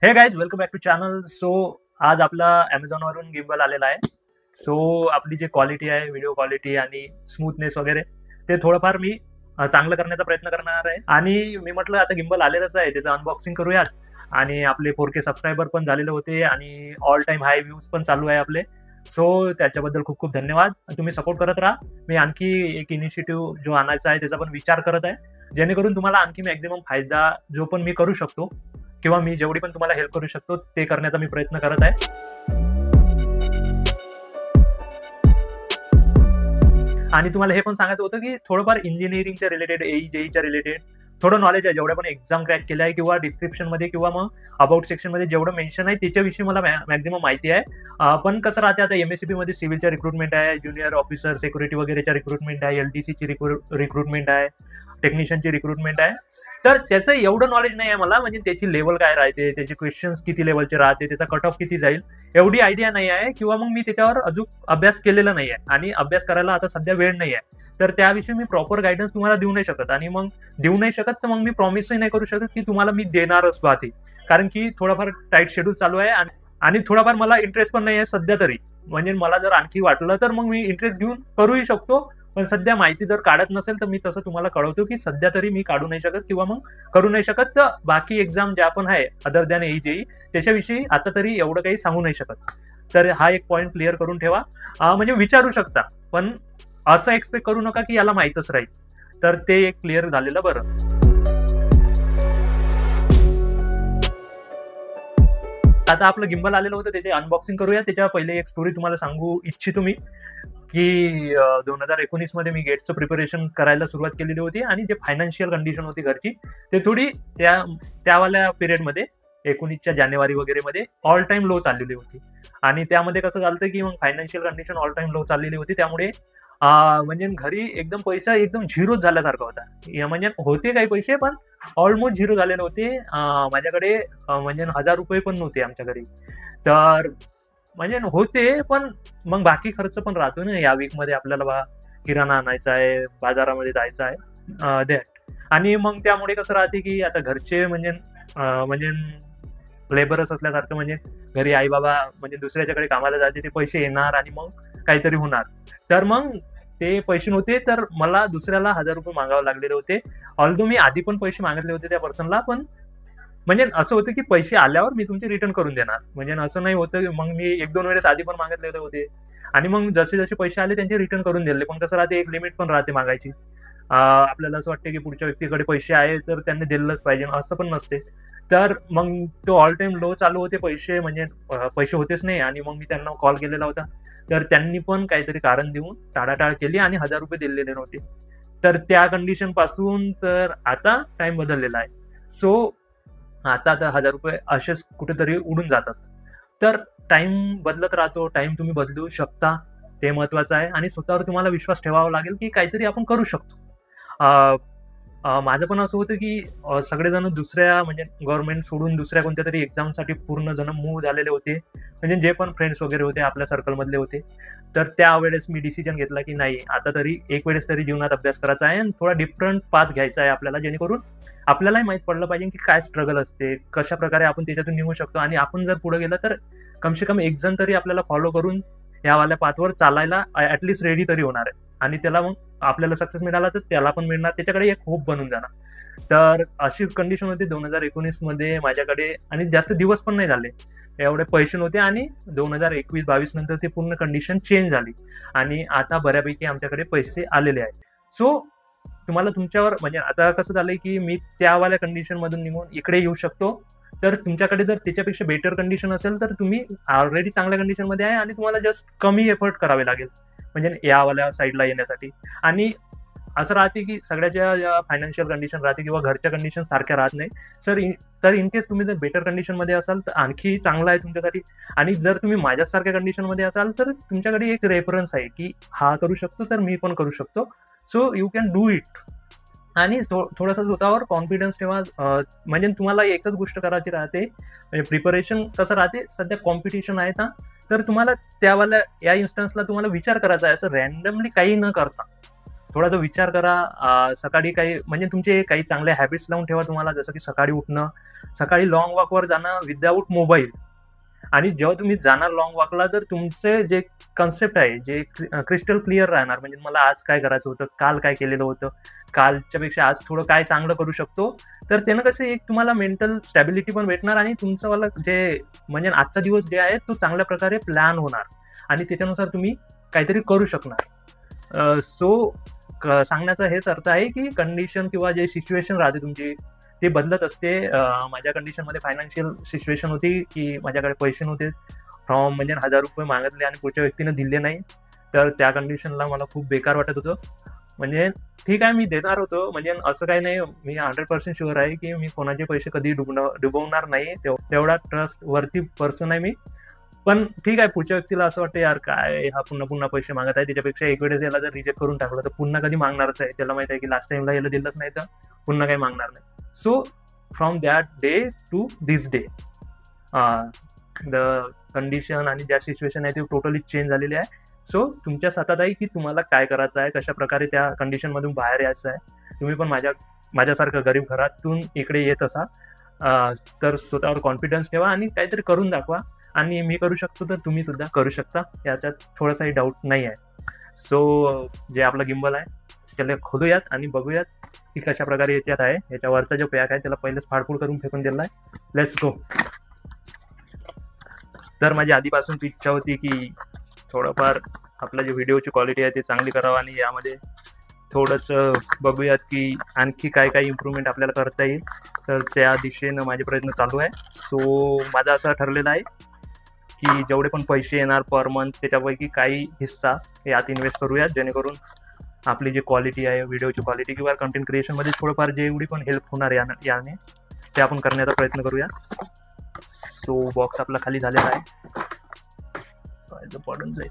हे guys, welcome back to channel. So आज आपला Amazon वरून गिम्बल आलेला आहे. सो आपली जी क्वालिटी आहे, व्हिडिओ क्वालिटी आणि स्मूथनेस वगैरे, ते थोडंफार मी चांगलं करण्याचा प्रयत्न करणार आहे. आणि मी म्हटलं आता गिम्बल आलेलंच आहे, त्याचं अनबॉक्सिंग करूयात. आणि आपले 4K सबस्क्रायबर पण झालेले होते आणि ऑल टाइम हाय व्ह्यूज पण चालू आहे आपले. सो त्याच्याबद्दल खूप खूप धन्यवाद. तुम्ही सपोर्ट करत राहा. मी आणखी एक इनिशिएटिव्ह जो आणायचा आहे त्याचा पण विचार करत आहे, जेणेकरून तुम्हाला आणखी मॅक्झिमम फायदा जो पण मी करू शकतो किंवा मी जेवढी पण तुम्हाला हेल्प करू शकतो ते करण्याचा मी प्रयत्न करत आहे. आणि तुम्हाला हे पण सांगायचं होतं की थोडंफार इंजिनिअरिंगच्या रिलेटेड, जेईच्या रिलेटेड थोडं नॉलेज आहे. जेवढ्या पण एक्झाम क्रॅक केल्या आहे किंवा डिस्क्रिप्शनमध्ये किंवा मग अबाउट सेक्शनमध्ये जेवढं मेन्शन आहे त्याच्याविषयी मला मॅक्झिमम माहिती आहे. पण कसं राहते, आता MSCB मध्ये सिव्हिलच्या रिक्रुटमेंट आहे, ज्युनियर ऑफिसर सिक्युरिटी वगैरेच्या रिक्रुटमेंट आहे, LTCची रिक्रुटमेंट आहे, टेक्निशियनची रिक्रुटमेंट आहे. तर त्याचं एवढं नॉलेज नाही आहे मला, म्हणजे त्याची लेवल काय राहते, त्याचे क्वेश्चन्स किती लेवलचे राहते, त्याचा कट ऑफ किती जाईल, एवढी आयडिया नाही आहे. किंवा मग मी त्याच्यावर अजून अभ्यास केलेला नाही आहे आणि अभ्यास करायला आता सध्या वेळ नाही आहे. तर त्याविषयी मी प्रॉपर गायडन्स तुम्हाला देऊ नाही शकत. आणि मग देऊ नाही शकत तर मग मी प्रॉमिसही नाही करू शकत की तुम्हाला मी देणारच पाहते, कारण की थोडाफार टाईट शेड्यूल चालू आहे आणि थोडाफार मला इंटरेस्ट पण नाही आहे सध्या तरी. म्हणजे मला जर आणखी वाटलं तर मग मी इंटरेस्ट घेऊन करूही शकतो. पण सध्या माहिती जर काढत नसेल तर मी तसं तुम्हाला कळवतो की सध्या तरी मी काढू नाही शकत किंवा मग करू नाही शकत. तर बाकी एक्झाम ज्या पण आहे अदर दॅन जेई त्याच्याविषयी आता तरी एवढं काही सांगू नाही शकत. तर हा एक पॉईंट क्लिअर करून ठेवा. म्हणजे विचारू शकता, पण असं एक्सपेक्ट करू नका की याला माहीतच राहील. तर ते एक क्लिअर झालेलं बरं. आता आपलं गिम्बल आलेलं होतं, त्याचे अनबॉक्सिंग करूया. त्याच्या पहिले एक स्टोरी तुम्हाला सांगू इच्छितो मी की 2019 मध्ये मी गेटचं प्रिपरेशन करायला सुरुवात केलेली होती आणि जे फायनान्शियल कंडिशन होती घरची ते थोडी त्यावाल्या पिरियडमध्ये 19च्या जानेवारी वगैरे मध्ये ऑल टाइम लो चाललेली होती. आणि त्यामध्ये कसं झालं की मग financial condition all time low चाललेली होती, त्यामुळे म्हणजे घरी एकदम पैसा एकदम झिरो झाल्यासारखा होता. म्हणजे होते काही पैसे पण ऑलमोस्ट झिरो झालेले होते. माझ्याकडे म्हणजे 1000 रुपये पण नव्हते आमच्या घरी. तर म्हणजे होते, पण मग बाकी खर्च पण राहतो ना. या वीकमध्ये आपल्याला किराणा आणायचा आहे, बाजारामध्ये जायचं आहे, दॅट. आणि मग त्यामुळे कसं राहते की आता घरचे म्हणजे लेबरच असल्यासारखं, म्हणजे घरी आई बाबा म्हणजे दुसऱ्याच्याकडे कामाला जाते, ते पैसे येणार आणि मग काहीतरी होणार. तर मग ते पैसे नव्हते, तर मला दुसऱ्याला 1000 रुपये मागावे लागलेले होते. ऑल्दो मी आधी पण पैसे मागितले होते त्या पर्सनला, पण म्हणजे असं होतं की पैसे आल्यावर मी तुमचे रिटर्न करून देणार. म्हणजे असं नाही होतं. मग मी 1-2 वेळेस आधी पण मागितले होते आणि मग जसे जसे पैसे आले त्यांचे रिटर्न करून दिले. पण कसं राहते, एक लिमिट पण राहते मागायची. आपल्याला असं वाटतं की पुढच्या व्यक्तीकडे पैसे आहे तर त्यांनी दिलंच पाहिजे, असं पण नसते. तर मग तो ऑल टाइम लो चालू होते पैसे, म्हणजे पैसे होतेच नाही. आणि मग मी त्यांना कॉल केलेला होता, तर त्यांनी पण काहीतरी कारण देऊन टाळाटाळ केली आणि 1000 रुपये दिलेले नव्हते. तर त्या कंडिशन पासून तर आता टाइम बदललेला आहे. सो आता 1000 रुपये असेच कुठेतरी उडून जातात. तर टाइम बदलत राहतो, टाइम तुम्ही बदलू शकता, ते महत्वाचं आहे. आणि स्वतःवर तुम्हाला विश्वास ठेवावा लागेल की काहीतरी आपण करू शकतो. माझं पण असं होतं की सगळेजण दुसऱ्या म्हणजे गव्हर्नमेंट सोडून दुसऱ्या कोणत्यातरी एक्झामसाठी पूर्ण जण मूव्ह झालेले होते. म्हणजे जे पण फ्रेंड्स वगैरे होते आपल्या सर्कलमधले होते. तर त्यावेळेस मी डिसिजन घेतला की नाही, आता तरी एक वेळेस तरी जीवनात अभ्यास करायचा आहे आणि थोडा डिफरंट पाथ घ्यायचा आहे आपल्याला, जेणेकरून आपल्यालाही माहीत पडलं पाहिजे की काय स्ट्रगल असते, कशा प्रकारे आपण त्याच्यातून निघू शकतो. आणि आपण जर पुढे गेलं तर कमसे कम एक जण तरी आपल्याला फॉलो करून यावाल्या पाथवर चालायला ऍटलीस्ट रेडी तरी होणार आहे. आणि त्याला मग आपल्याला सक्सेस मिळाला तर त्याला पण मिळणार, त्याच्याकडे एक होप बनून जाणार. तर अशी कंडिशन होती 2019 मध्ये माझ्याकडे. आणि जास्त दिवस पण नाही झाले, एवढे पैसे नव्हते. आणि 2021-22 नंतर ते पूर्ण कंडिशन चेंज झाली आणि आता बऱ्यापैकी आमच्याकडे पैसे आलेले आहेत. सो तुम्हाला तुमच्यावर म्हणजे आता कसं झालंय की मी त्यावाल्या कंडिशन मधून निघून इकडे येऊ शकतो. तर तुमच्याकडे जर त्याच्यापेक्षा बेटर कंडिशन असेल तर तुम्ही ऑलरेडी चांगल्या कंडिशन मध्ये आहे आणि तुम्हाला जस्ट कमी एफर्ट करावे लागेल म्हणजे यावाल्या साईडला येण्यासाठी. आणि असं राहते की सगळ्याच्या ज्या फायनान्शियल कंडिशन राहते किंवा घरच्या कंडिशन सारख्या राहत नाही. तर इन केस तुम्ही जर बेटर कंडिशन मध्ये असाल तर आणखी चांगलं आहे तुमच्यासाठी. आणि जर तुम्ही माझ्यासारख्या कंडिशन मध्ये असाल तर तुमच्याकडे एक रेफरन्स आहे की हा करू शकतो तर मी पण करू शकतो. So you can do it. आणि थोडासा स्वतःवर कॉन्फिडन्स ठेवा. म्हणजे तुम्हाला एकच गोष्ट करायची राहते, म्हणजे प्रिपरेशन कसं राहते, सध्या कॉम्पिटिशन आहे ना, तर तुम्हाला त्यावाल्या या इन्स्टन्सला तुम्हाला विचार करायचा आहे, असं रॅन्डमली काही न करता थोडासा विचार करा. सकाळी काही म्हणजे तुमचे काही चांगले हॅबिट्स लावून ठेवा तुम्हाला, जसं की सकाळी उठणं, सकाळी लॉंग वॉकवर जाणं विदाऊट मोबाईल. आणि जेव्हा तुम्ही जाणार लॉंग वॉकला, तर तुमचे जे कन्सेप्ट आहे जे क्रिस्टल क्लिअर राहणार. म्हणजे मला आज काय करायचं होतं, काल काय केलेलं होतं, कालच्या पेक्षा आज थोडं काय चांगलं करू शकतो. तर त्यानं कसं एक तुम्हाला मेंटल स्टॅबिलिटी पण भेटणार आणि तुमचं जे म्हणजे आजचा दिवस जे आहे तो चांगल्या प्रकारे प्लॅन होणार आणि त्याच्यानुसार तुम्ही काहीतरी करू शकणार. सांगण्याचा हेच अर्थ आहे की कंडिशन किंवा जे सिच्युएशन राहते तुमची ते बदलत असते. माझ्या कंडिशनमध्ये फायनान्शियल सिच्युएशन होती की माझ्याकडे पैसे नव्हते, फ्रॉम म्हणजे 1000 रुपये मागितले आणि पुढच्या व्यक्तीनं दिले नाही. तर त्या कंडिशनला मला खूप बेकार वाटत होतं. म्हणजे ठीक आहे मी देणार होतो, म्हणजे असं काही नाही, मी 100% शुअर आहे की मी कोणाचे पैसे कधी डुबवणार नाही, तेवढा ट्रस्ट वरती पर्सन आहे मी. पण ठीक आहे, पुढच्या व्यक्तीला असं वाटतं यार काय हा पुन्हा पुन्हा पैसे मागत आहे, त्याच्यापेक्षा एक वेळेस याला जर रिजेक्ट करून टाकलं तर पुन्हा कधी मागणारच आहे. त्याला माहित आहे की लास्ट टाइमला याला दिलंच नाही तर पुन्हा काही मागणार नाही. So from that day to this day the condition आणि ज्या सिच्युएशन आहे ते टोटली चेंज झालेली आहे. सो तुमच्याच हातात आहे की तुम्हाला काय करायचं आहे, कशा प्रकारे त्या कंडिशनमधून बाहेर यायचं आहे. तुम्ही पण माझ्यासारखं गरीब घरातून इकडे येत असा तर स्वतःवर कॉन्फिडन्स ठेवा आणि काहीतरी करून दाखवा. आणि मी करू शकतो तर तुम्ही सुद्धा करू शकता, याच्यात थोडासाही डाऊट नाही आहे. सो जे आपलं गिम्बल आहे त्याला खोलूयात आणि बघूयात की कशा प्रकारे याच्यात आहे. याच्यावरचा जो पॅक आहे त्याला पहिलेच फाडफूड करून फेकून दिला आहे. Let's go. तर माझी आधीपासूनची इच्छा होती की थोडंफार आपला जे व्हिडिओची क्वालिटी आहे ती चांगली करावं आणि यामध्ये थोडंसं बघूयात की आणखी काय काय इम्प्रूव्हमेंट आपल्याला करता येईल. तर त्या दिशेनं माझे प्रयत्न चालू आहे. सो माझं असं ठरलेलं आहे की जेवढे पण पैसे येणार पर मंथ त्याच्यापैकी काही हिस्सा यात इन्व्हेस्ट करूयात, जेणेकरून आपली जी क्वालिटी आहे व्हिडिओची क्वालिटी किंवा कंटेंट क्रिएशनमध्ये थोडंफार जेवढी पण हेल्प होणार याने ते आपण करण्याचा प्रयत्न करूया. सो बॉक्स आपला खाली झालेला आहे, पडून जाईल.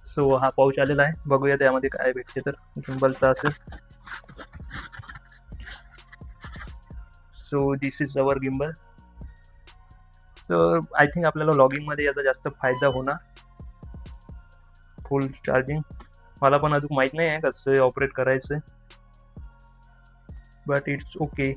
सो हा पाऊच आलेला आहे, बघूया त्यामध्ये काय भेटते. तर गिम्बलचा असेल. So this is our gimbal. तर आय थिंक आपल्याला लॉगिंगमध्ये याचा जास्त फायदा होणार. फुल चार्जिंग मला पण अजून माहीत नाही आहे कसं ऑपरेट करायचं, but it's okay.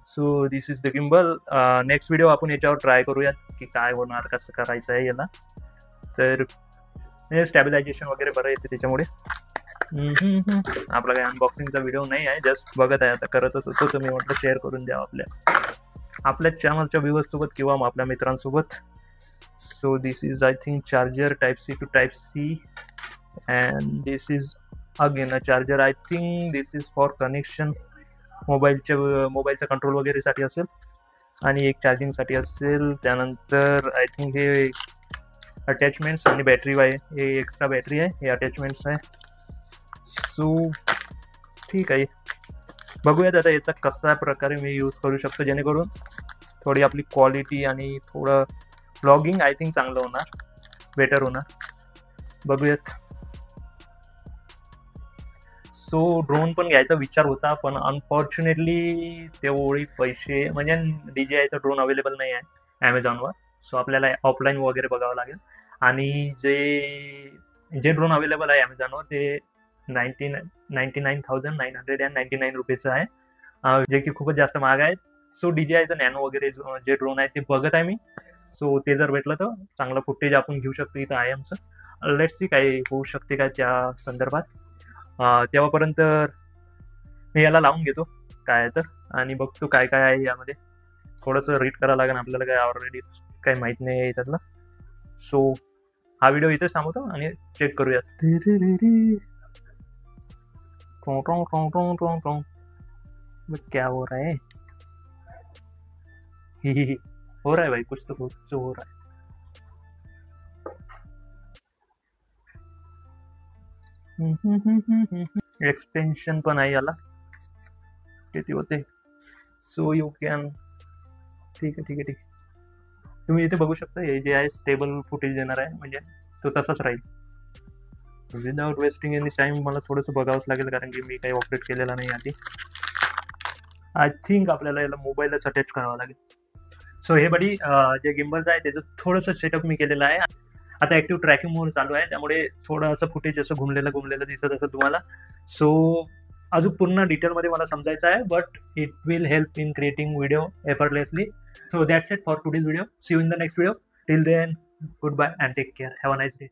So this is the gimbal. Next video आपण याच्यावर ट्राय करूयात की काय होणार, कसं करायचं आहे याला. तर स्टॅबिलायझेशन वगैरे बरं येते त्याच्यामुळे. आपला काही अनबॉक्सिंगचा व्हिडिओ नाही आहे, जस्ट बघत आहे, आता करतच होतो तर मी म्हटलं शेअर करून द्या आपल्या चॅनलच्या व्ह्यूअर्स सोबत किंवा आपल्या मित्रांसोबत. So this is I think charger type C to type C and this is again a charger. I think this is for connection, मोबाईलचा कंट्रोल वगैरेसाठी असेल आणि एक चार्जिंगसाठी असेल. त्यानंतर आय थिंक हे अटॅचमेंट्स आणि बॅटरी आहे, हे एक्स्ट्रा बॅटरी आहे, हे अटॅचमेंट्स आहे. सो ठीक आहे, बघूयात आता याचा कसा प्रकारे मी यूज करू शकतो जेणेकरून थोडी आपली क्वालिटी आणि थोडं ब्लॉगिंग आय थिंक चांगलं होणार, बेटर होणार. बघूयात. सो ड्रोन पण घ्यायचा विचार होता, पण अनफॉर्च्युनेटली तेवढी पैसे म्हणजे DJIचा ड्रोन अवेलेबल नाही आहे ॲमेझॉनवर. सो आपल्याला ऑफलाईन वगैरे बघावं लागेल. आणि जे ड्रोन अवेलेबल आहे ॲमेझॉनवर ते 99,999 रुपयेचं आहे, जे की खूपच जास्त महाग आहे. सो DJIचं नॅनो वगैरे जे ड्रोन आहे ते बघत आहे मी. सो ते जर भेटलं तर चांगलं फुटेज आपण घेऊ शकतो. इथं आहे आमचं. लेट्स सी काय होऊ शकते का त्या संदर्भात. तेव्हापर्यंत मी याला लावून घेतो काय आहे तर, आणि बघतो काय काय आहे यामध्ये. थोडंसं रीड करावं लागेल आपल्याला, काय ऑलरेडी काही माहीत नाही आहे त्यातलं. सो हा व्हिडिओ इथेच थांबवतो आणि चेक करूयात. क्या हो रहा है? हो रहा है भाई, कुछ तो हो रहा है. एक्सटेन्शन पण आहे याला, किती होते. सो यू कॅन, ठीक आहे. तुम्ही इथे बघू शकता, हे जे आहे स्टेबल फुटेज देणार आहे, म्हणजे तो तसाच राहील. विदाउट वेस्टिंग एनी टाइम मला थोडंसं बघावंच लागेल, कारण की मी काही ऑपरेट केलेला नाही आधी. आय थिंक आपल्याला याला मोबाईलच अटॅच करावा लागेल. सो हे बडी जे गिम्बल्स आहे त्याचं थोडंसं सेटअप मी केलेलं आहे. आता ऍक्टिव्ह ट्रॅकिंग मोड चालू आहे, त्यामुळे थोडं असं फुटेज असं घुमलेलं दिसत असेल तुम्हाला. सो अजून पूर्ण डिटेलमध्ये मला समजायचं आहे, but it will help in creating video effortlessly. So that's it for today's video. See you in the next video. Till then, good bye and take care. Have a nice day.